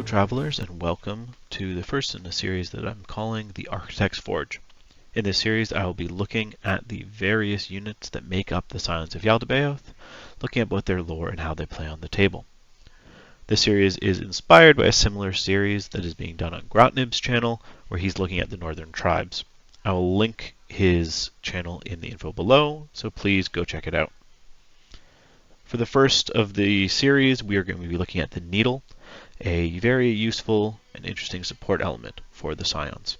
travelers, and welcome to the first in a series that I'm calling the Architect's Forge. In this series I will be looking at the various units that make up the Scions of Yaldabaoth, looking at both their lore and how they play on the table. This series is inspired by a similar series that is being done on Grotnib's channel, where he's looking at the northern tribes. I will link his channel in the info below, so please go check it out. For the first of the series, we are going to be looking at the Needle, a very useful and interesting support element for the Scions.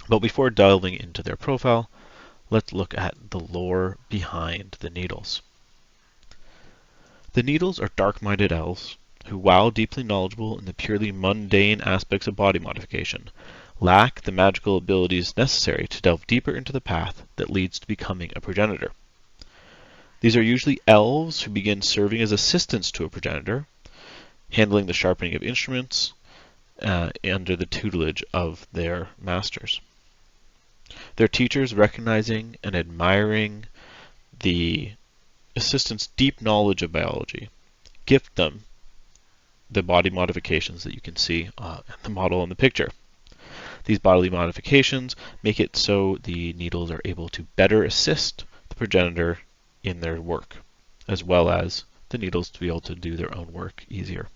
But before delving into their profile, let's look at the lore behind the Needles. The Needles are dark-minded elves who, while deeply knowledgeable in the purely mundane aspects of body modification, lack the magical abilities necessary to delve deeper into the path that leads to becoming a progenitor. These are usually elves who begin serving as assistants to a progenitor, handling the sharpening of instruments under the tutelage of their masters. Their teachers, recognizing and admiring the assistants' deep knowledge of biology, gift them the body modifications that you can see in the model in the picture. These bodily modifications make it so the Needles are able to better assist the progenitor in their work, as well as the Needles to be able to do their own work easier.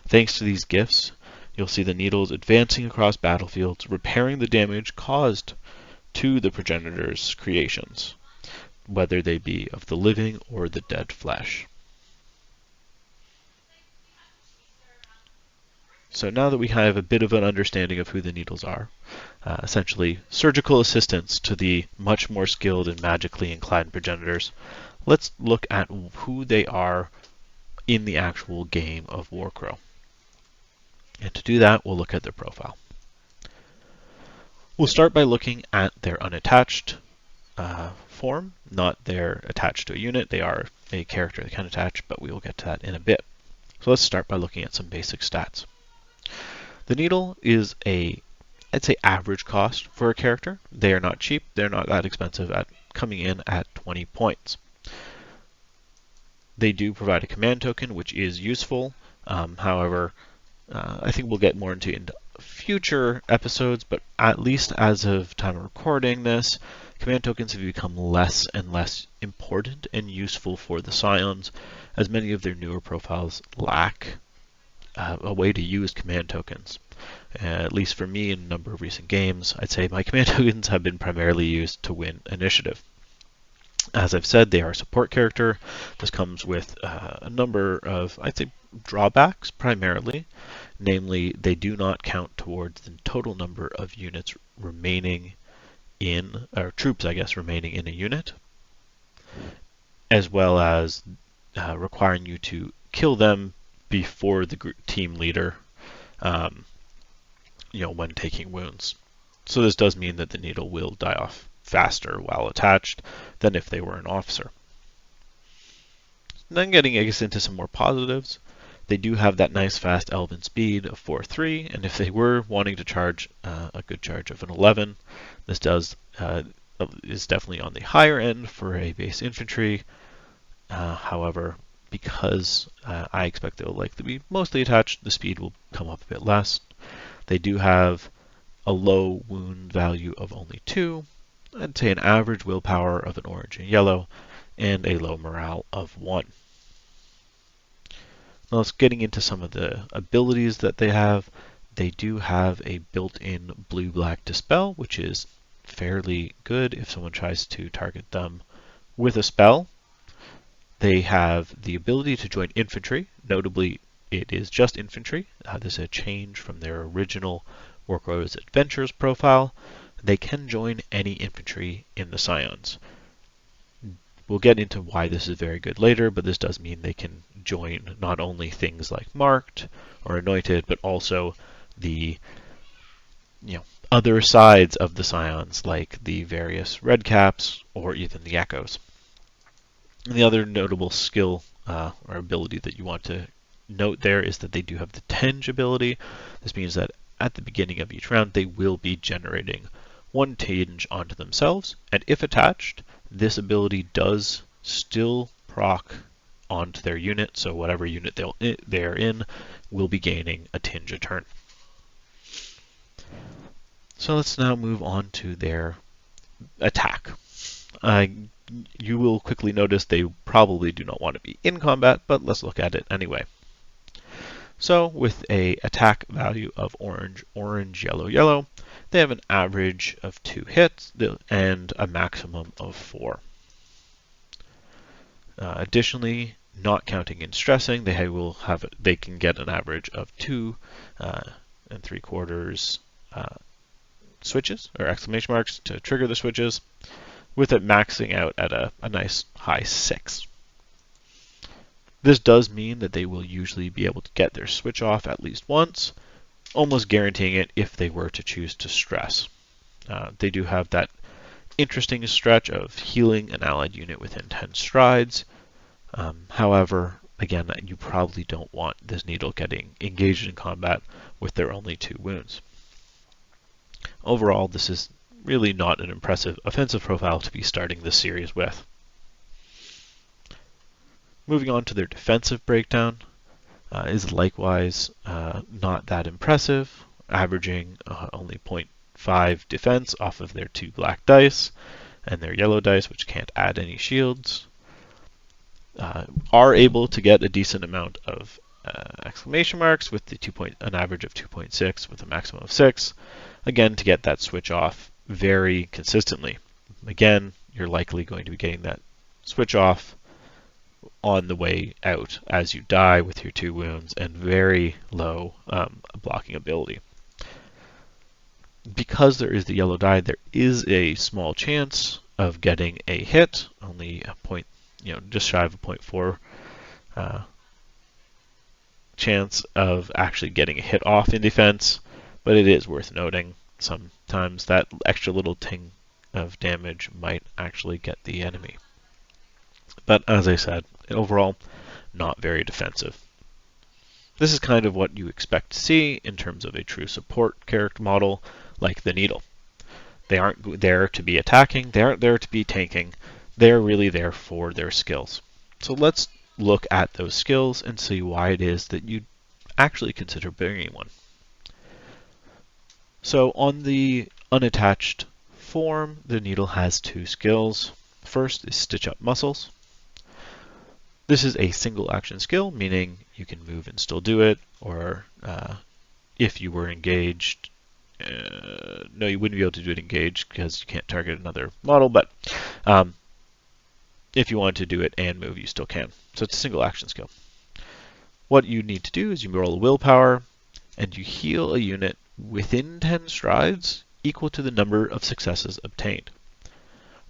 Thanks to these gifts, you'll see the Needles advancing across battlefields, repairing the damage caused to the progenitor's creations, whether they be of the living or the dead flesh. So now that we have a bit of an understanding of who the Needles are, essentially surgical assistants to the much more skilled and magically inclined progenitors, let's look at who they are in the actual game of Warcrow. And to do that, we'll look at their profile. We'll start by looking at their unattached form, not their attached to a unit. They are a character that can attach, but we will get to that in a bit. So let's start by looking at some basic stats. The Needle is I'd say average cost for a character. They are not cheap. They're not that expensive at coming in at 20 points. They do provide a command token, which is useful. However, I think we'll get more into in future episodes, but at least as of time of recording this, command tokens have become less and less important and useful for the Scions, as many of their newer profiles lack a way to use command tokens. At least for me in a number of recent games, I'd say my command tokens have been primarily used to win initiative. As I've said, they are a support character. This comes with a number of, I'd say, drawbacks primarily. Namely, they do not count towards the total number of units remaining in, or troops, I guess, remaining in a unit, as well as requiring you to kill them before the team leader, when taking wounds. So this does mean that the Needle will die off faster while attached than if they were an officer. Then getting, I guess, into some more positives, they do have that nice fast elven speed of 4-3, and if they were wanting to charge a good charge of an 11, this is definitely on the higher end for a base infantry. However, because I expect they will likely be mostly attached, the speed will come up a bit less. They do have a low wound value of only 2, I'd say an average willpower of an orange and yellow, and a low morale of 1. Now let's getting into some of the abilities that they have. They do have a built-in blue-black dispel, which is fairly good if someone tries to target them with a spell. They have the ability to join infantry. Notably, it is just infantry. This is a change from their original Warcrow's Adventures profile. They can join any infantry in the Scions. We'll get into why this is very good later, but this does mean they can join not only things like Marked or Anointed, but also the other sides of the Scions, like the various Redcaps or even the Echoes. And the other notable skill or ability that you want to note there is that they do have the Tinge ability. This means that at the beginning of each round, they will be generating 1 tinge onto themselves, and if attached, this ability does still proc onto their unit, so whatever unit they're in, will be gaining a tinge a turn. So let's now move on to their attack. You will quickly notice they probably do not want to be in combat, but let's look at it anyway. So with a attack value of orange, orange, yellow, yellow, they have an average of 2 hits and a maximum of 4. Additionally, not counting in stressing, they can get an average of 2 and 3/4 switches or exclamation marks to trigger the switches, with it maxing out at a nice high 6. This does mean that they will usually be able to get their switch off at least once, almost guaranteeing it if they were to choose to stress. They do have that interesting stretch of healing an allied unit within 10 strides. However, again, you probably don't want this needle getting engaged in combat with their only 2 wounds. Overall, this is really not an impressive offensive profile to be starting this series with. Moving on to their defensive breakdown is likewise not that impressive, averaging only 0.5 defense off of their 2 black dice and their yellow dice, which can't add any shields. Are able to get a decent amount of exclamation marks with an average of 2.6 with a maximum of 6, again to get that switch off very consistently. Again, you're likely going to be getting that switch off on the way out as you die with your 2 wounds and very low blocking ability. Because there is the yellow die, there is a small chance of getting a hit, only a point, just shy of a 0.4 chance of actually getting a hit off in defense, but it is worth noting sometimes that extra little ting of damage might actually get the enemy. But as I said, overall, not very defensive. This is kind of what you expect to see in terms of a true support character model like the Needle. They aren't there to be attacking, they aren't there to be tanking, they're really there for their skills. So let's look at those skills and see why it is that you'd actually consider bringing one. So on the unattached form, the Needle has 2 skills. First is Stitch Up Muscles. This is a single action skill, meaning you can move and still do it, or if you were engaged, no, you wouldn't be able to do it engaged because you can't target another model, but if you wanted to do it and move, you still can. So it's a single action skill. What you need to do is you roll a willpower, and you heal a unit within 10 strides equal to the number of successes obtained.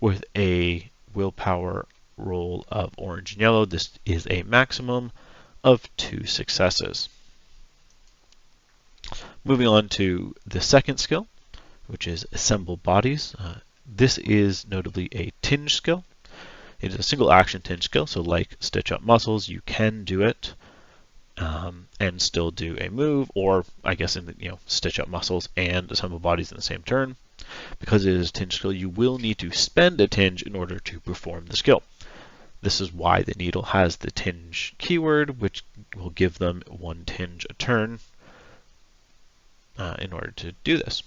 With a willpower roll of orange and yellow, this is a maximum of 2 successes. Moving on to the second skill, which is Assemble Bodies. This is notably a tinge skill. It is a single action tinge skill, so like Stitch Up Muscles, you can do it and still do a move, or I guess Stitch Up Muscles and Assemble Bodies in the same turn. Because it is a tinge skill, you will need to spend a tinge in order to perform the skill. This is why the Needle has the tinge keyword, which will give them 1 tinge a turn in order to do this.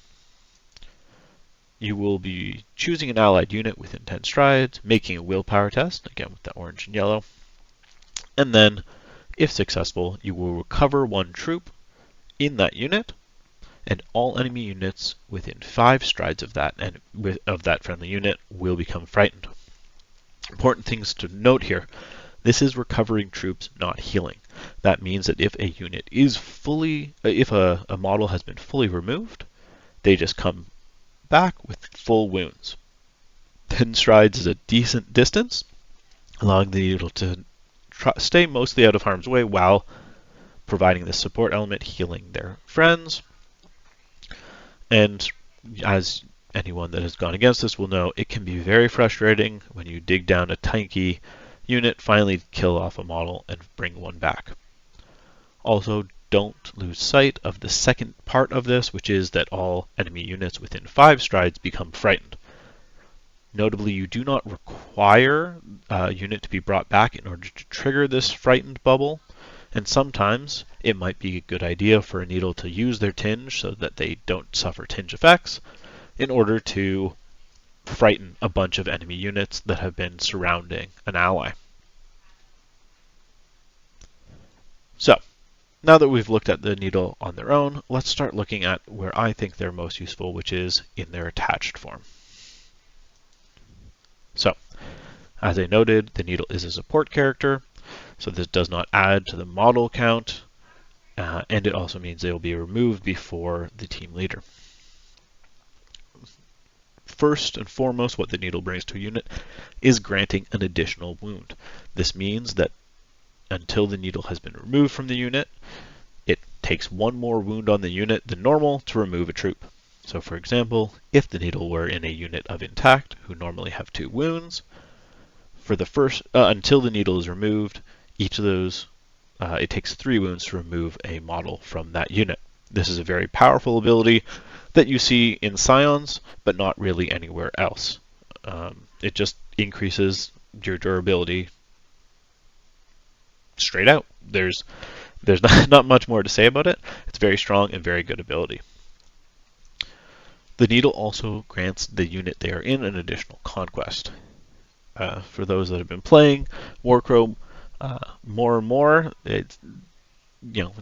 You will be choosing an allied unit within 10 strides, making a willpower test, again with the orange and yellow, and then, if successful, you will recover 1 troop in that unit, and all enemy units within 5 strides of that friendly unit will become frightened. Important things to note here. This is recovering troops, not healing. That means that if a unit is if a model has been fully removed, they just come back with full wounds. 10 strides is a decent distance, allowing the Needle to stay mostly out of harm's way while providing the support element, healing their friends. And as anyone that has gone against this will know, it can be very frustrating when you dig down a tanky unit, finally kill off a model, and bring one back. Also, don't lose sight of the second part of this, which is that all enemy units within 5 strides become frightened. Notably, you do not require a unit to be brought back in order to trigger this frightened bubble, And sometimes it might be a good idea for a needle to use their tinge so that they don't suffer tinge effects in order to frighten a bunch of enemy units that have been surrounding an ally. So, now that we've looked at the needle on their own, let's start looking at where I think they're most useful, which is in their attached form. So, as I noted, the needle is a support character, so this does not add to the model count, and it also means they will be removed before the team leader. First and foremost, what the needle brings to a unit is granting an additional wound. This means that until the needle has been removed from the unit, it takes one more wound on the unit than normal to remove a troop. So for example, if the needle were in a unit of intact, who normally have 2 wounds, for the first until the needle is removed, each of those it takes 3 wounds to remove a model from that unit. This is a very powerful ability that you see in Scions, but not really anywhere else. It just increases your durability straight out. There's not much more to say about it. It's very strong and very good ability. The needle also grants the unit they are in an additional conquest. For those that have been playing Warcrow more and more, it's,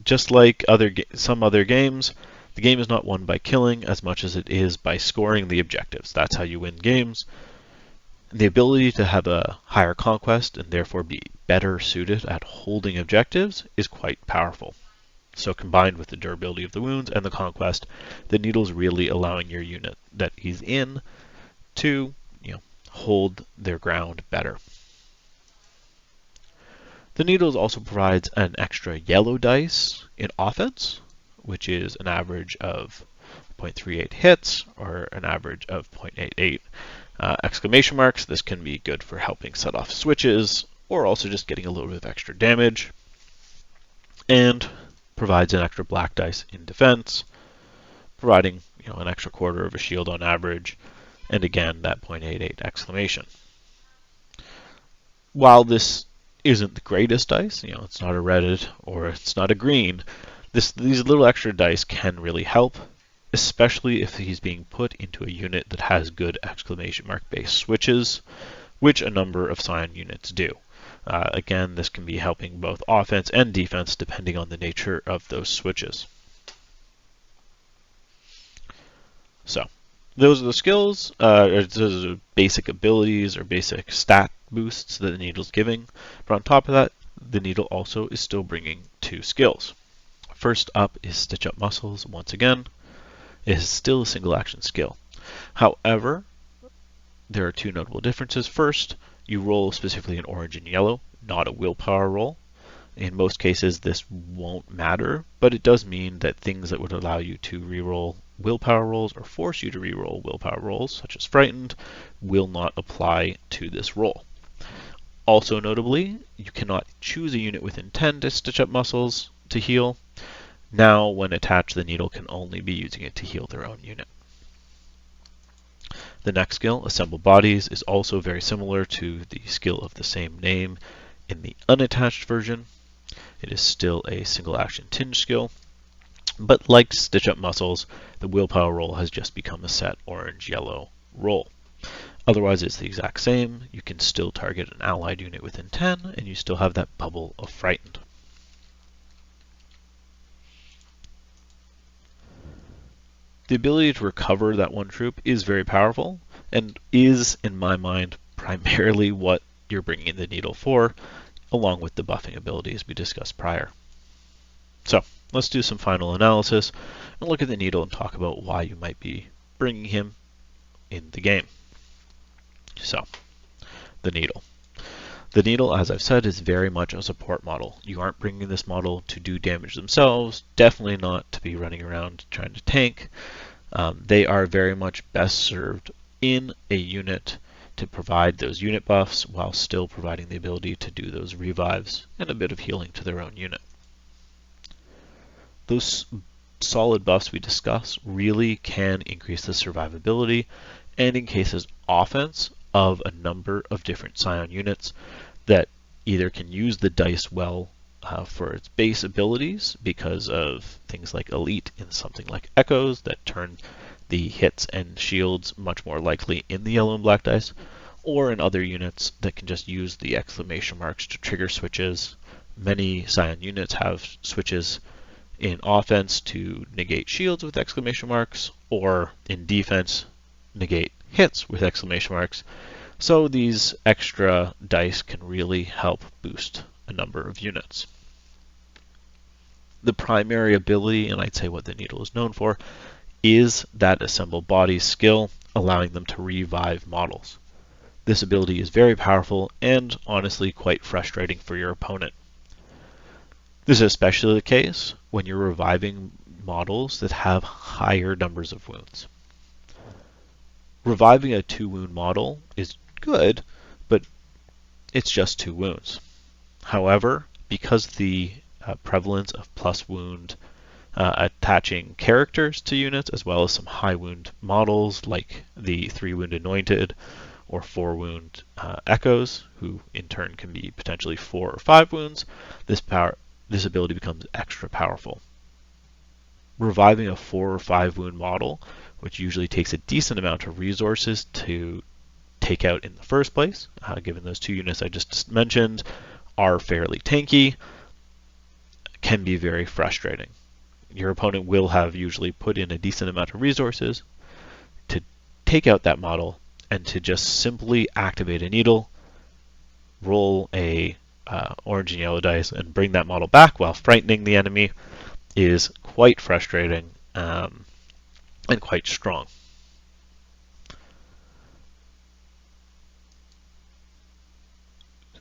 just like some other games, the game is not won by killing as much as it is by scoring the objectives. That's how you win games. And the ability to have a higher conquest and therefore be better suited at holding objectives is quite powerful. So combined with the durability of the wounds and the conquest, the needle is really allowing your unit that he's in to hold their ground better. The needle also provides an extra yellow dice in offense, which is an average of 0.38 hits or an average of 0.88 exclamation marks. This can be good for helping set off switches or also just getting a little bit of extra damage, and provides an extra black dice in defense, providing an extra quarter of a shield on average, and again that 0.88 exclamation. While this isn't the greatest dice, it's not a red or it's not a green, these little extra dice can really help, especially if he's being put into a unit that has good exclamation mark based switches, which a number of Scion units do. Again, this can be helping both offense and defense depending on the nature of those switches. So, those are the skills, those are basic abilities or basic stat boosts that the needle's giving. But on top of that, the needle also is still bringing 2 skills. First up is Stitch Up Muscles. Once again, it is still a single action skill. However, there are 2 notable differences. First, you roll specifically in orange and yellow, not a willpower roll. In most cases, this won't matter, but it does mean that things that would allow you to reroll willpower rolls or force you to reroll willpower rolls, such as Frightened, will not apply to this roll. Also notably, you cannot choose a unit within 10 to Stitch Up Muscles to heal. Now, when attached, the needle can only be using it to heal their own unit. The next skill, Assemble Bodies, is also very similar to the skill of the same name in the unattached version. It is still a single action tinge skill, but like Stitch Up Muscles, the willpower roll has just become a set orange-yellow roll. Otherwise, it's the exact same. You can still target an allied unit within 10, and you still have that bubble of Frightened. The ability to recover that one troop is very powerful, and is, in my mind, primarily what you're bringing the needle for, along with the buffing abilities we discussed prior. So, let's do some final analysis and look at the needle and talk about why you might be bringing him in the game. So, the needle. The needle, as I've said, is very much a support model. You aren't bringing this model to do damage themselves, definitely not to be running around trying to tank. They are very much best served in a unit to provide those unit buffs while still providing the ability to do those revives and a bit of healing to their own unit. Those solid buffs we discuss really can increase the survivability and in cases offense of a number of different Scion units that either can use the dice well for its base abilities because of things like Elite in something like Echoes that turn the hits and shields much more likely in the yellow and black dice, or in other units that can just use the exclamation marks to trigger switches. Many Scion units have switches in offense to negate shields with exclamation marks, or in defense, negate hits with exclamation marks. So these extra dice can really help boost a number of units. The primary ability, and I'd say what the Needle is known for, is that Assemble Bodies skill, allowing them to revive models. This ability is very powerful and honestly quite frustrating for your opponent. This is especially the case when you're reviving models that have higher numbers of wounds. Reviving a 2-wound model is good, but it's just 2 wounds. However, because the prevalence of plus wound attaching characters to units, as well as some high wound models like the 3-wound Anointed or 4-wound Echoes, who in turn can be potentially 4 or 5 wounds, this ability becomes extra powerful. Reviving a 4 or 5 wound model, which usually takes a decent amount of resources to take out in the first place, given those 2 units I just mentioned are fairly tanky, can be very frustrating. Your opponent will have usually put in a decent amount of resources to take out that model, and to just simply activate a Needle, roll a orange and yellow dice, and bring that model back while frightening the enemy is quite frustrating and quite strong.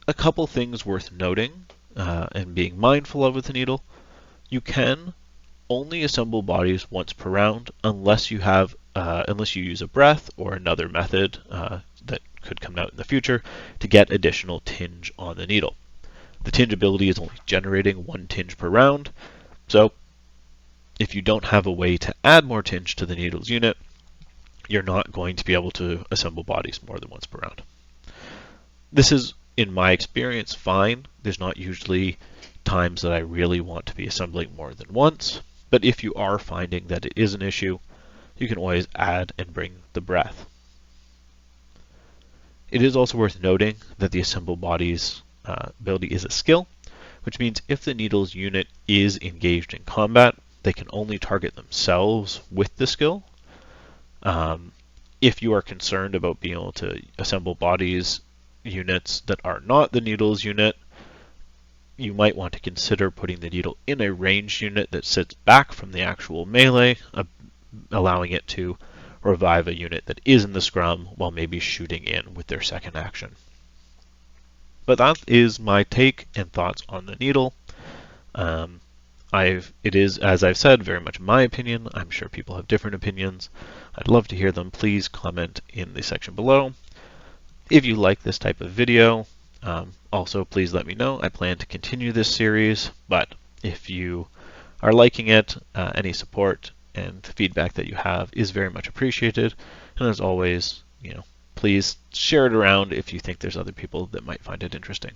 A couple things worth noting and being mindful of with the Needle. You can only assemble bodies once per round unless you use a breath or another method that could come out in the future to get additional tinge on the Needle. The tinge ability is only generating 1 tinge per round, so if you don't have a way to add more tinge to the Needle's unit, you're not going to be able to assemble bodies more than once per round. This is, in my experience, fine. There's not usually times that I really want to be assembling more than once, but if you are finding that it is an issue, you can always add and bring the breath. It is also worth noting that the Assemble Bodies ability is a skill, which means if the Needle's unit is engaged in combat, they can only target themselves with the skill. If you are concerned about being able to assemble bodies units that are not the Needle's unit, you might want to consider putting the Needle in a ranged unit that sits back from the actual melee, allowing it to revive a unit that is in the scrum while maybe shooting in with their second action. But that is my take and thoughts on the Needle. It is, as I've said, very much my opinion. I'm sure people have different opinions. I'd love to hear them. Please comment in the section below. If you like this type of video, also please let me know. I plan to continue this series, but if you are liking it, any support and feedback that you have is very much appreciated. And as always, please share it around if you think there's other people that might find it interesting.